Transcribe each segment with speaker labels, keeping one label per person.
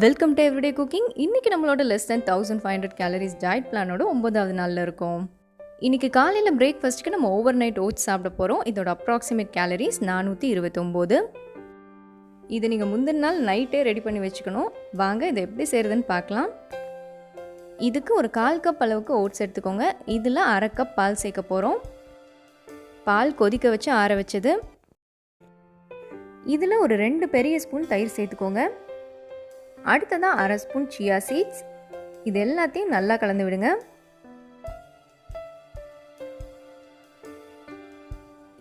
Speaker 1: Welcome to everyday cooking. இன்றைக்கி நம்மளோட less than 1500 calories diet பிளானோட 9வது நாளில் இருக்கும். இன்றைக்கி காலையில் பிரேக்ஃபாஸ்ட்டுக்கு நம்ம ஓவர் நைட் ஓட்ஸ் சாப்பிட போகிறோம். இதோட அப்ராக்சிமேட் கேலரிஸ் 429. இது நீங்கள் முந்தின நாள் நைட்டே ரெடி பண்ணி வச்சுக்கணும். வாங்க இதை எப்படி செய்கிறதுன்னு பார்க்கலாம். இதுக்கு ஒரு 1/4 கப் அளவுக்கு ஓட்ஸ் எடுத்துக்கோங்க. இதில் 1/2 கப் பால் சேர்க்க போகிறோம். பால் கொதிக்க வச்சு ஆற வச்சது. இதில் ஒரு 2 பெரிய ஸ்பூன் தயிர் சேர்த்துக்கோங்க. அடுத்ததான் 1/2 ஸ்பூன் சியா சீட்ஸ். இது எல்லாத்தையும் நல்லா கலந்து விடுங்க.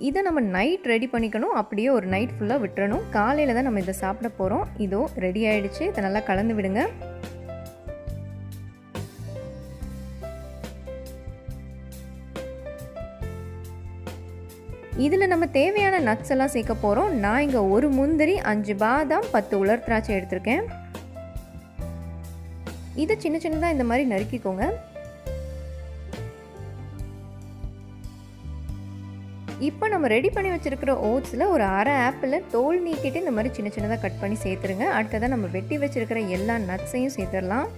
Speaker 1: இதை நம்ம நைட் ரெடி பண்ணிக்கணும். அப்படியே ஒரு நைட் ஃபுல்லாக விட்டுறணும். காலையில் தான் நம்ம இதை சாப்பிட போகிறோம். இதோ ரெடி ஆகிடுச்சு. இதை நல்லா கலந்து விடுங்க. இதில் நம்ம தேவையான நட்ஸ் எல்லாம் சேர்க்க போகிறோம். நான் இங்கே 1 முந்திரி, 5 பாதாம், 10 உலர் திராட்சை எடுத்திருக்கேன். இதை சின்ன சின்னதாக இந்த மாதிரி நறுக்கிக்கோங்க. இப்போ நம்ம ரெடி பண்ணி வச்சுருக்கிற ஓட்ஸில் ஒரு 1/2 ஆப்பிளை தோல் நீக்கிட்டு இந்த மாதிரி சின்ன சின்னதாக கட் பண்ணி சேர்த்துருங்க. அடுத்ததாக நம்ம வெட்டி வச்சுருக்கிற எல்லா நட்ஸையும் சேர்த்துடலாம்.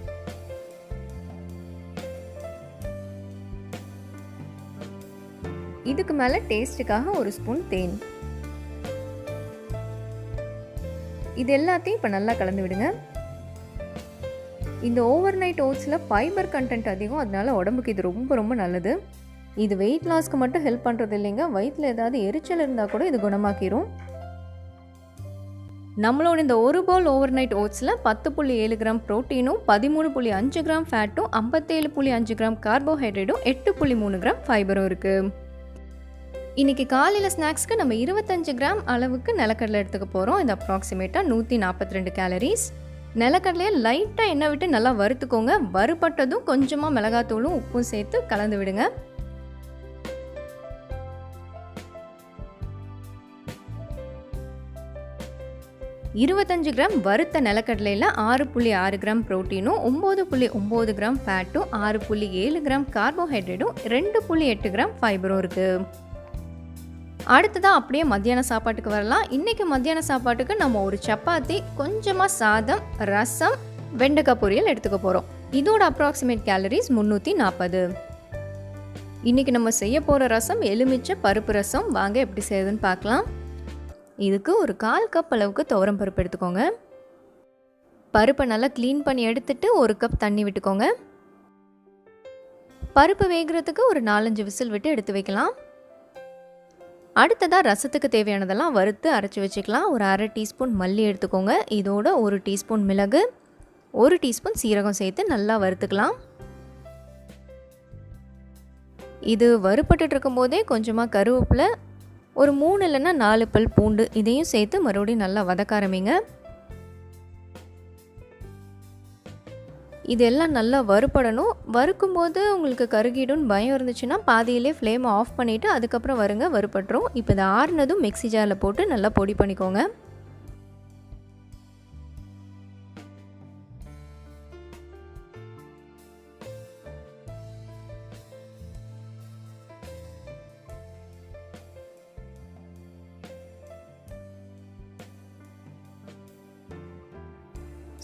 Speaker 1: இதுக்கு மேலே டேஸ்ட்டுக்காக 1 ஸ்பூன் தேன். இது எல்லாத்தையும் இப்போ நல்லா கலந்து விடுங்க. இந்த ஓவர் நைட் ஓட்ஸில் ஃபைபர் கண்டென்ட் அதிகம், அதனால உடம்புக்கு இது ரொம்ப ரொம்ப நல்லது. இது வெயிட் லாஸ்க்கு மட்டும் ஹெல்ப் பண்ணுறது இல்லைங்க, வயிற்றில் ஏதாவது எரிச்சல் இருந்தால் கூட இது குணமாக்கிடும். நம்மளோட இந்த ஒரு பவுல் ஓவர் நைட் ஓட்ஸில் 10.7 கிராம் ப்ரோட்டீனும், 13.5 கிராம் ஃபேட்டும், 57.5 கிராம் கார்போஹைட்ரேட்டும், 8.3 கிராம் ஃபைபரும் இருக்குது. இன்றைக்கி காலையில் ஸ்நாக்ஸ்க்கு நம்ம 25 கிராம் அளவுக்கு நிலக்கடலை எடுத்துக்க போகிறோம். இது அப்ராக்சிமேட்டாக 142 கேலரிஸ். நிலக்கடலையை லைட்டாக எண்ணெய் விட்டு நல்லா வறுத்துக்கோங்க. வறுபட்டதும் கொஞ்சமாக மிளகாத்தூளும் உப்பும் சேர்த்து கலந்து விடுங்க. இருபத்தஞ்சு கிராம் வறுத்த நிலக்கடலையில் 6.6 கிராம் ப்ரோட்டீனும், 9.9 கிராம் ஃபேட்டும், 6.7 கிராம் கார்போஹைட்ரேட்டும், 2.8 கிராம் ஃபைபரும் இருக்குது. அடுத்ததான் அப்படியே மத்தியான சாப்பாட்டுக்கு வரலாம். இன்றைக்கி மத்தியான சாப்பாட்டுக்கு நம்ம ஒரு சப்பாத்தி, கொஞ்சமாக சாதம், ரசம், வெண்டைக்காய் பொரியல் எடுத்துக்க போகிறோம். இதோட அப்ராக்சிமேட் கேலரிஸ் 340. இன்றைக்கி நம்ம செய்ய போகிற ரசம் எலுமிச்சை பருப்பு ரசம். வாங்க எப்படி செய்யுதுன்னு பார்க்கலாம். இதுக்கு ஒரு 1/4 கப் அளவுக்கு துவரம் பருப்பு எடுத்துக்கோங்க. பருப்பை நல்லா க்ளீன் பண்ணி எடுத்துட்டு 1 கப் தண்ணி விட்டுக்கோங்க. பருப்பு வேகிறதுக்கு ஒரு 4-5 விசில் விட்டு எடுத்து வைக்கலாம். அடுத்ததாக ரசத்துக்கு தேவையானதெல்லாம் வறுத்து அரைச்சி வச்சுக்கலாம். ஒரு 1/2 டீஸ்பூன் மல்லி எடுத்துக்கோங்க. இதோட 1 டீஸ்பூன் மிளகு, 1 டீஸ்பூன் சீரகம் சேர்த்து நல்லா வறுத்துக்கலாம். இது வறுப்பட்டு இருக்கும்போதே கொஞ்சமாக கருவேப்பிலை, ஒரு 3 இல்லைன்னா 4 பல் பூண்டு, இதையும் சேர்த்து மறுபடியும் நல்லா வதக்க ஆரம்பிங்க. இதெல்லாம் நல்லா வறுப்படணும். வறுக்கும்போது உங்களுக்கு கருகிடும்னு பயம் இருந்துச்சுன்னா பாதியிலே ஃப்ளேமை ஆஃப் பண்ணிவிட்டு அதுக்கப்புறம் வருங்க, வறுப்பட்டுரும். இப்போ இதை ஆறுனதும் மிக்ஸி ஜாரில் போட்டு நல்லா பொடி பண்ணிக்கோங்க.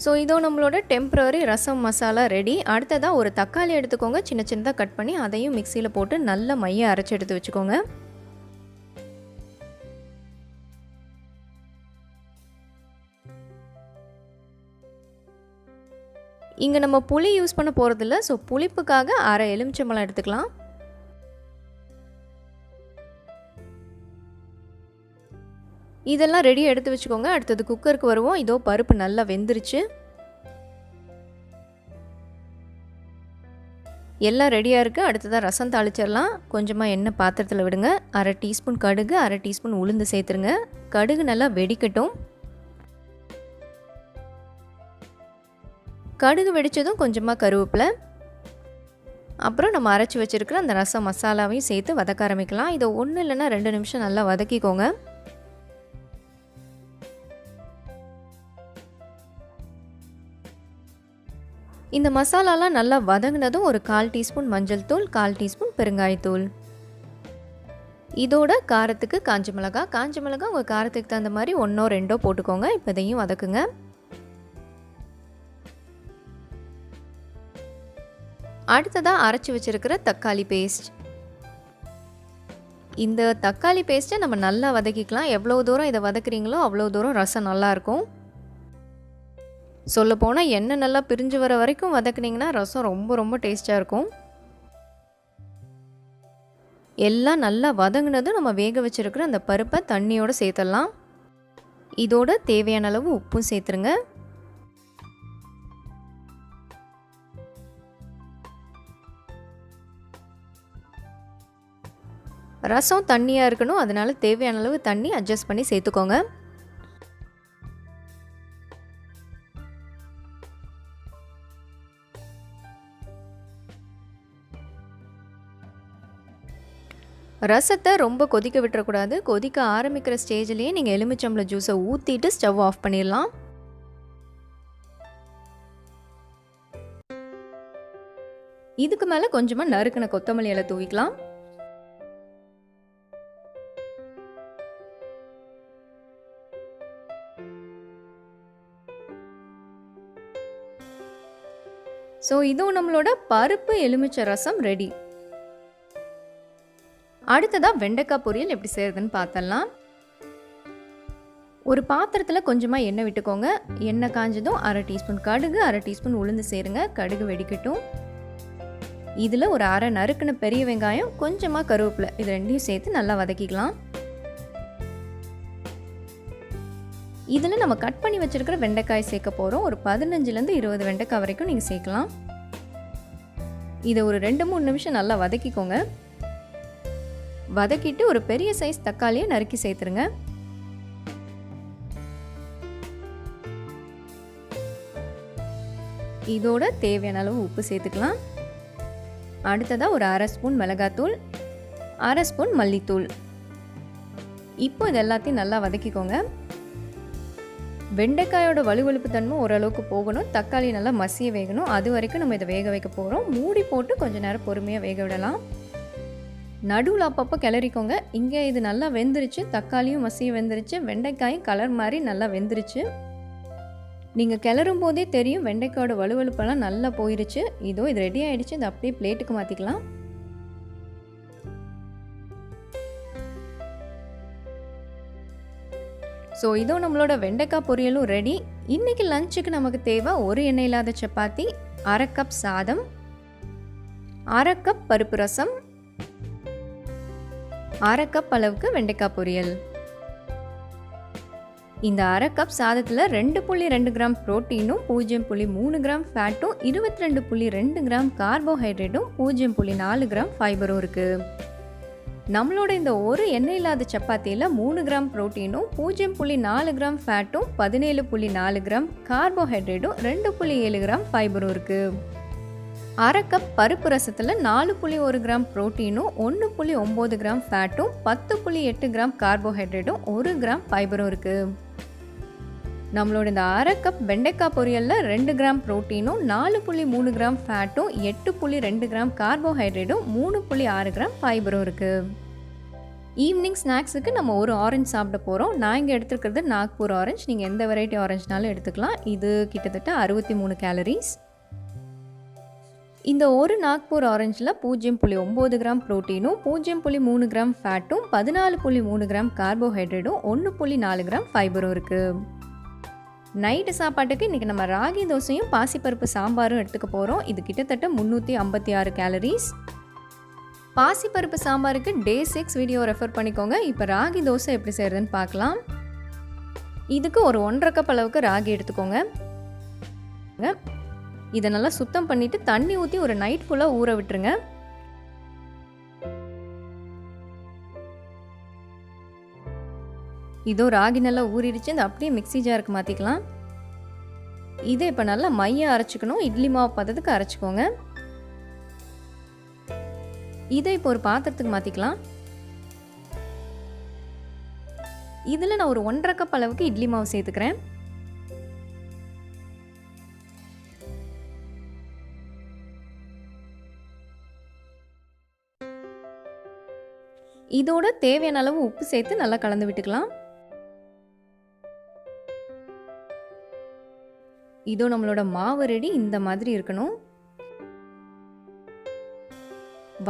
Speaker 1: ஸோ இதோ நம்மளோட டெம்பரரி ரசம் மசாலா ரெடி. அடுத்ததாக ஒரு தக்காளி எடுத்துக்கோங்க. சின்ன சின்னதாக கட் பண்ணி அதையும் மிக்சியில் போட்டு நல்லா மைய அரைச்சி எடுத்து வச்சுக்கோங்க. இங்கே நம்ம புளி யூஸ் பண்ண போகிறதில்ல, ஸோ புளிப்புக்காக 1/2 எலுமிச்சம்பழம் எடுத்துக்கலாம். இதெல்லாம் ரெடியாக எடுத்து வச்சுக்கோங்க. அடுத்தது குக்கருக்கு வருவோம். இதோ பருப்பு நல்லா வெந்துருச்சு. எல்லாம் ரெடியாக இருக்குது. அடுத்ததாக ரசம் தாளிச்சிடலாம். கொஞ்சமாக எண்ணெய் பாத்திரத்தில் விடுங்க. 1/2 டீஸ்பூன் கடுகு, 1/2 டீஸ்பூன் உளுந்து சேர்த்துருங்க. கடுகு நல்லா வெடிக்கட்டும். கடுகு வெடித்ததும் கொஞ்சமாக கருவேப்பிலை, அப்புறம் நம்ம அரைச்சி வச்சுருக்கிற அந்த ரசம் மசாலாவையும் சேர்த்து வதக்க ஆரம்பிக்கலாம். இதை 1 இல்லைன்னா 2 நிமிஷம் நல்லா வதக்கிக்கோங்க. இந்த மசாலாலாம் நல்லா வதங்கினதும் ஒரு 1/4 டீஸ்பூன் மஞ்சள் தூள், 1/4 டீஸ்பூன் பெருங்காயத்தூள், இதோட காரத்துக்கு காஞ்ச மிளகாய் உங்கள் காரத்துக்கு தகுந்த மாதிரி 1ஓ 2ஓ போட்டுக்கோங்க. இப்போ இதையும் வதக்குங்க. அடுத்ததாக அரைச்சி வச்சுருக்கிற தக்காளி பேஸ்ட். இந்த தக்காளி பேஸ்ட்டை நம்ம நல்லா வதக்கிக்கலாம். எவ்வளோ தூரம் இதை வதக்குறீங்களோ அவ்வளோ தூரம் ரசம் நல்லாயிருக்கும். சொல்லப்போனால் எண்ணெய் நல்லா பிரிஞ்சு வர வரைக்கும் வதக்குனிங்கன்னா ரசம் ரொம்ப ரொம்ப டேஸ்ட்டாக இருக்கும். எல்லாம் நல்லா வதங்கினதும் நம்ம வேக வச்சுருக்கிற அந்த பருப்பை தண்ணியோடு சேர்த்துடலாம். இதோட தேவையான அளவு உப்பும் சேர்த்துருங்க. ரசம் தண்ணியாக இருக்கணும், அதனால தேவையான அளவு தண்ணி அட்ஜஸ்ட் பண்ணி சேர்த்துக்கோங்க. ரசத்தை ரொம்ப கொதிக்க விட்டுறக்கூடாது. கொதிக்க ஆரம்பிக்கிற ஸ்டேஜ்லேயே நீங்கள் எலுமிச்சம்பழம் ஜூஸை ஊற்றிட்டு ஸ்டவ் ஆஃப் பண்ணிடலாம். இதுக்கு மேலே கொஞ்சமாக நறுக்கின கொத்தமல்லி இலை தூவிக்கலாம். ஸோ இதுவும் நம்மளோட பருப்பு எலுமிச்சை ரசம் ரெடி. அடுத்ததாக வெண்டைக்காய் பொரியல் எப்படி செய்கிறதுன்னு பார்த்தலாம். ஒரு பாத்திரத்தில் கொஞ்சமாக எண்ணெய் விட்டுக்கோங்க. எண்ணெய் காஞ்சதும் 1/2 டீஸ்பூன் கடுகு, 1/2 டீஸ்பூன் உளுந்து சேருங்க. கடுகு வெடிக்கட்டும். இதில் ஒரு 1/2 நறுக்குன பெரிய வெங்காயம், கொஞ்சமாக கருவேப்பிலை, இது ரெண்டையும் சேர்த்து நல்லா வதக்கிக்கலாம். இதில் நம்ம கட் பண்ணி வச்சுருக்கிற வெண்டைக்காய் சேர்க்க போகிறோம். ஒரு 15லேருந்து 20 வெண்டைக்காய் வரைக்கும் நீங்கள் சேர்க்கலாம். இதை ஒரு 2-3 நிமிஷம் நல்லா வதக்கிக்கோங்க. வதக்கிட்டு ஒரு பெரிய சைஸ் தக்காளியை நறுக்கி சேர்த்துருங்க. இதோட தேவையான அளவு உப்பு சேர்த்துக்கலாம். அடுத்ததாக ஒரு 1/2 ஸ்பூன் மிளகாத்தூள், 1/2 ஸ்பூன் மல்லித்தூள். இப்போ இது எல்லாத்தையும் நல்லா வதக்கிக்கோங்க. வெண்டைக்காயோட வலுவழுப்பு தன்மை ஓரளவுக்கு போகணும், தக்காளி நல்லா மசிய வேகணும். அது வரைக்கும் நம்ம இதை வேக வைக்க போகிறோம். மூடி போட்டு கொஞ்சம் நேரம் பொறுமையாக வேக விடலாம். நடுவில் அப்பப்போ கிளறிக்கோங்க. இங்கே இது நல்லா வெந்துருச்சு, தக்காளியும் மசிய வெந்துருச்சு, வெண்டைக்காயும் கலர் மாதிரி நல்லா வெந்துருச்சு. நீங்கள் கிளறும் போதே தெரியும் வெண்டைக்காயோட வலுவழுப்பெல்லாம் நல்லா போயிருச்சு. இதோ இது ரெடி ஆகிடுச்சு. இதை அப்படியே பிளேட்டுக்கு மாற்றிக்கலாம். ஸோ இதோ நம்மளோட வெண்டைக்காய் பொரியலும் ரெடி. இன்றைக்கி லஞ்சுக்கு நமக்கு தேவை ஒரு எண்ணெய் இல்லாத சப்பாத்தி, 1/2 கப் சாதம், 1/2 கப் பருப்பு ரசம், 1/2 கப் அளவுக்கு வெண்டைக்காய் பொரியல். இந்த 1/2 கப் சாதத்தில் 2.2 கிராம் புரோட்டீனும், 0.3 கிராம் ஃபேட்டும், 22.2 கிராம் கார்போஹைட்ரேட்டும், 0.4 கிராம் ஃபைபரும் இருக்குது. நம்மளோட இந்த ஒரு எண்ணெய் இல்லாத சப்பாத்தியில் 3 கிராம் புரோட்டீனும், 0.4 கிராம் ஃபேட்டும், 17.4 கிராம் கார்போஹைட்ரேட்டும், 2.7 கிராம் ஃபைபரும் இருக்குது. 1/2 கப் பருப்பு ரசத்தில் 4.1 கிராம் புரோட்டீனும், 1.9 கிராம் ஃபேட்டும், 10.8 கிராம் கார்போஹைட்ரேட்டும், 1 கிராம் ஃபைபரும் இருக்குது. நம்மளோட இந்த 1/2 கப் வெண்டைக்காய் பொரியலில் 2 கிராம் புரோட்டீனும், 4.3 கிராம் ஃபேட்டும், 8.2 கிராம் கார்போஹைட்ரேட்டும், 3.6 கிராம் ஃபைபரும் இருக்குது. ஈவினிங் ஸ்நாக்ஸுக்கு நம்ம ஒரு ஆரஞ்சு சாப்பிட போகிறோம். நான் இங்கே எடுத்துருக்கிறது நாக்பூர் ஆரஞ்சு. நீங்கள் எந்த வெரைட்டி ஆரஞ்சுனாலும் எடுத்துக்கலாம். இது கிட்டத்தட்ட 63 கேலரிஸ். இந்த ஒரு நாக்பூர் ஆரஞ்சில் 0.9 கிராம் புரோட்டீனும், 0.3 கிராம் ஃபேட்டும், 14.3 கிராம் கார்போஹைட்ரேட்டும், 1.4 கிராம் ஃபைபரும் இருக்குது. நைட்டு சாப்பாட்டுக்கு இன்றைக்கி நம்ம ராகி தோசையும் பாசிப்பருப்பு சாம்பாரும் எடுத்துக்க போகிறோம். இது கிட்டத்தட்ட 356 கேலரிஸ். பாசிப்பருப்பு சாம்பாருக்கு டே 6 வீடியோ ரெஃபர் பண்ணிக்கோங்க. இப்போ ராகி தோசை எப்படி செய்கிறதுன்னு பார்க்கலாம். இதுக்கு ஒரு 1.5 கப் அளவுக்கு ராகி எடுத்துக்கோங்க. இதை நல்லா சுத்தம் பண்ணிவிட்டு தண்ணி ஊற்றி ஒரு நைட் ஃபுல்லாக ஊற விட்டுருங்க. இதோ ராகி நல்லா ஊறிடுச்சு. இந்த அப்படியே மிக்ஸி ஜாருக்கு மாற்றிக்கலாம். இதை இப்போ நல்லா மையம் அரைச்சிக்கணும். இட்லி மாவு பதத்துக்கு அரைச்சிக்கோங்க. இதை இப்போ ஒரு பாத்திரத்துக்கு மாற்றிக்கலாம். இதில் நான் ஒரு 1.5 கப் அளவுக்கு இட்லி மாவு சேர்த்துக்கிறேன். இதோட தேவையான அளவு உப்பு சேர்த்து நல்லா கலந்து விட்டுக்கலாம். இதோ நம்மளோட மாவு ரெடி. இந்த மாதிரி இருக்கணும்.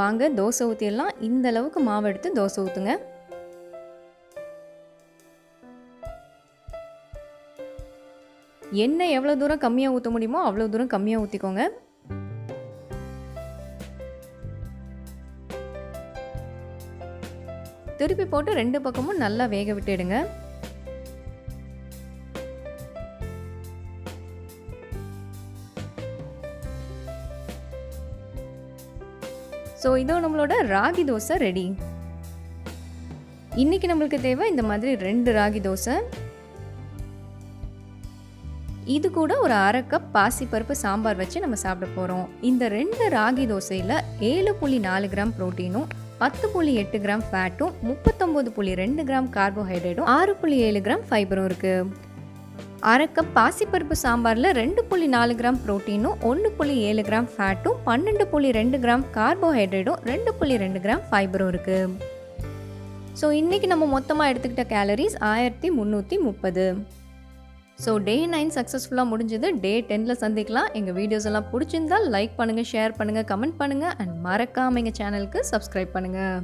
Speaker 1: வாங்க தோசை ஊற்றிடலாம். இந்த அளவுக்கு மாவு எடுத்து தோசை ஊற்றுங்க. எண்ணெய் எவ்வளோ தூரம் கம்மியாக ஊற்ற முடியுமோ அவ்வளோ தூரம் கம்மியாக ஊற்றிக்கோங்க. திருப்பி போட்டு 2 பக்கமும் நல்லா வேக விட்டுடுங்க. ஸோ இதோ நம்மளோட ராகி தோசை ரெடி. இன்னைக்கு நம்மளுக்கு தேவை இந்த மாதிரி 2 ராகி தோசை. இது கூட ஒரு 1/2 கப் பாசி பருப்பு சாம்பார் வச்சு நம்ம சாப்பிட போகிறோம். இந்த 2 ராகி தோசையில் 7.4 கிராம் ப்ரோட்டீனும் 10.8 கிராம் ஃபேட்டும் 39.2 கிராம் கார்போஹைட்ரேட்டும் 6.7 கிராம் ஃபைபரும் இருக்குது. 1/2 கப் பாசிப்பருப்பு சாம்பாரில் 2.4 கிராம் ப்ரோட்டீனும் 1.7 கிராம் ஃபேட்டும் 12.2 கிராம் கார்போஹைட்ரேட்டும் 2.2 கிராம் ஃபைபரும் இருக்குது. ஸோ இன்றைக்கி நம்ம மொத்தமாக எடுத்துக்கிட்ட கேலரிஸ் 1330. ஸோ டே 9 சக்ஸஸ்ஃபுல்லாக முடிஞ்சது. டே 10ல் சந்திக்கலாம். எங்கள் வீடியோஸ் எல்லாம் பிடிச்சிருந்தால் லைக் பண்ணுங்கள், ஷேர் பண்ணுங்கள், கமெண்ட் பண்ணுங்கள் அண்ட் மறக்காமல் எங்கள் சேனலுக்கு சப்ஸ்கிரைப் பண்ணுங்கள்.